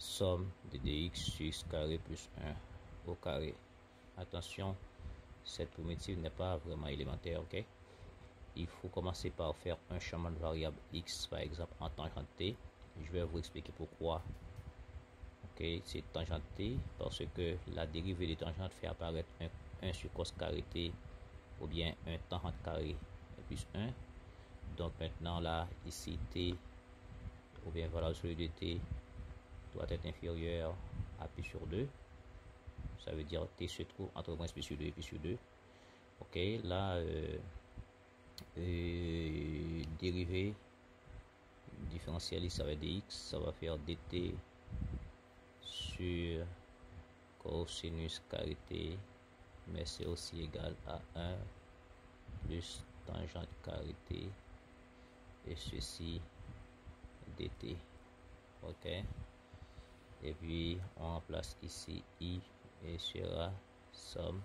somme de dx sur x carré plus 1 au carré. Attention, cette primitive n'est pas vraiment élémentaire, ok? Il faut commencer par faire un changement de variable x, par exemple en tangente t. Je vais vous expliquer pourquoi. Ok, c'est tangente t parce que la dérivée de tangente fait apparaître 1 sur cos carré t ou bien un tangente carré plus 1. Donc maintenant là, ici t ou bien valeur absolue de t doit être inférieur à pi sur 2. Ça veut dire t se trouve entre moins pi sur 2 et pi sur 2. Ok, là, dérivée différentielle, ça va être dx, ça va faire dt sur cosinus carré t, mais c'est aussi égal à 1 plus tangente carré t, et ceci dt. Ok, et puis on remplace ici i et sera somme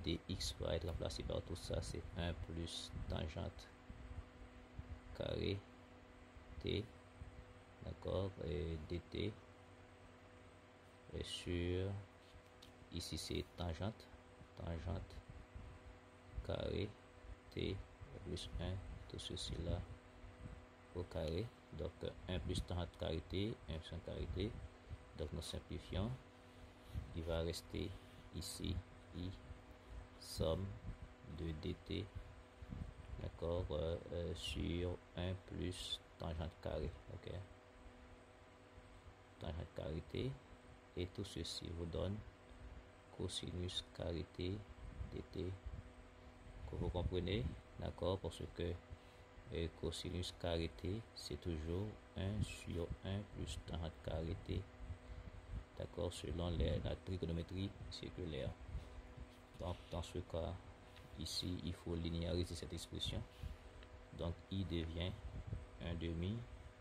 dx va être remplacé par tout ça, c'est 1 plus tangente carré t, d'accord, et dt, et sur ici c'est tangente carré t plus 1, tout ceci là au carré. Donc 1 plus tangente carré t, 1 plus carré t. Donc nous simplifions, il va rester ici i somme de dt, d'accord, sur 1 plus tangente carré, ok, tangente carré t, et tout ceci vous donne cosinus carré t dt, que vous comprenez, d'accord, parce que cosinus carré t c'est toujours 1 sur 1 plus tangente carré t, d'accord, selon la trigonométrie circulaire. Donc dans ce cas ici il faut linéariser cette expression, donc i devient 1 demi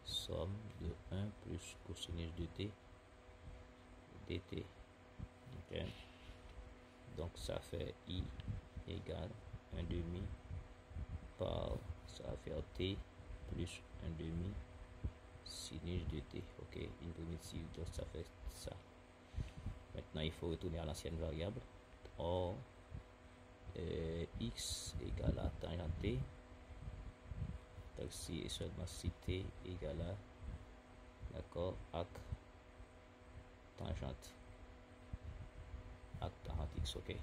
somme de 1 plus cosinus de t dt, ok, donc ça fait i égale 1 demi par, ça va faire t plus 1 demi sinus de t, ok, une primitive, donc ça fait ça. Maintenant il faut retourner à l'ancienne variable. Or x égale à tangente t, donc si et seulement si t égale à, d'accord, arc tangente x, ok.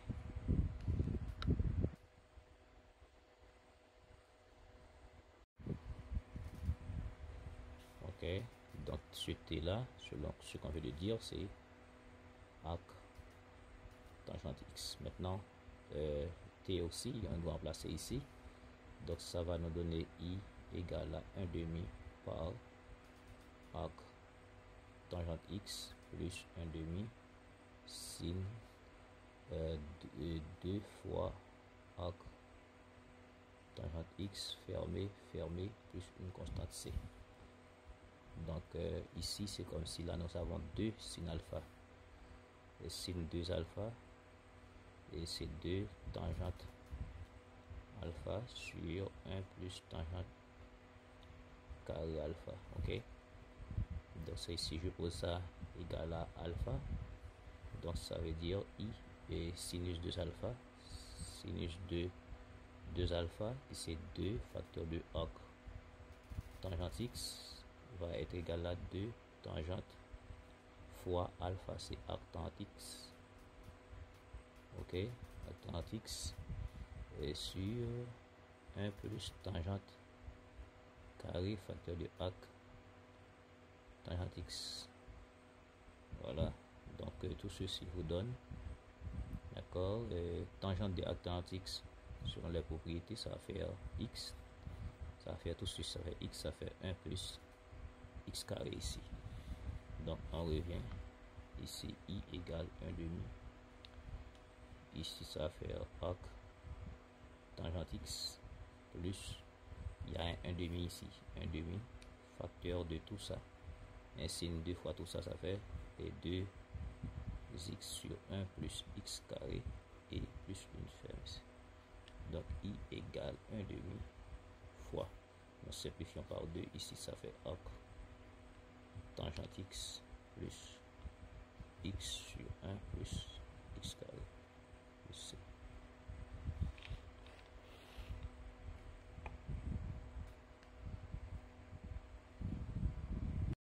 Ok, donc ce t là, selon ce qu'on veut de dire, c'est arc tangente x. Maintenant t aussi on doit remplacer ici, donc ça va nous donner i égale à 1 demi par arc tangente x plus 1 demi sin 2 fois arc tangente x fermé plus une constante c. Donc ici c'est comme si là nous avons 2 sin alpha et sin 2 alpha, et c'est 2 tangente alpha sur 1 plus tangente carré alpha, ok. Donc ça ici je pose ça égal à alpha, donc ça veut dire i et sinus 2 alpha, sinus 2 alpha, et c'est 2 facteur de arc tangente x va être égal à 2 tangente fois alpha, c'est arc tangente x, ok, arc tangente x, et sur 1 plus tangente carré facteur de arc tangente x. Voilà, donc tout ceci vous donne, d'accord, tangente de arc tangente x selon les propriétés, ça va faire x, ça va faire tout ceci, ça fait x, ça fait 1 plus x carré ici. Donc on revient ici, i égale 1 demi, ici ça va faire arc tangente x plus, il y a un 1 demi ici, 1 demi facteur de tout ça, ainsi 2 fois tout ça, ça fait 2 x sur 1 plus x carré et plus une ferme. Donc i égale 1 demi fois, nous simplifions par 2, ici ça fait arc tangente x plus x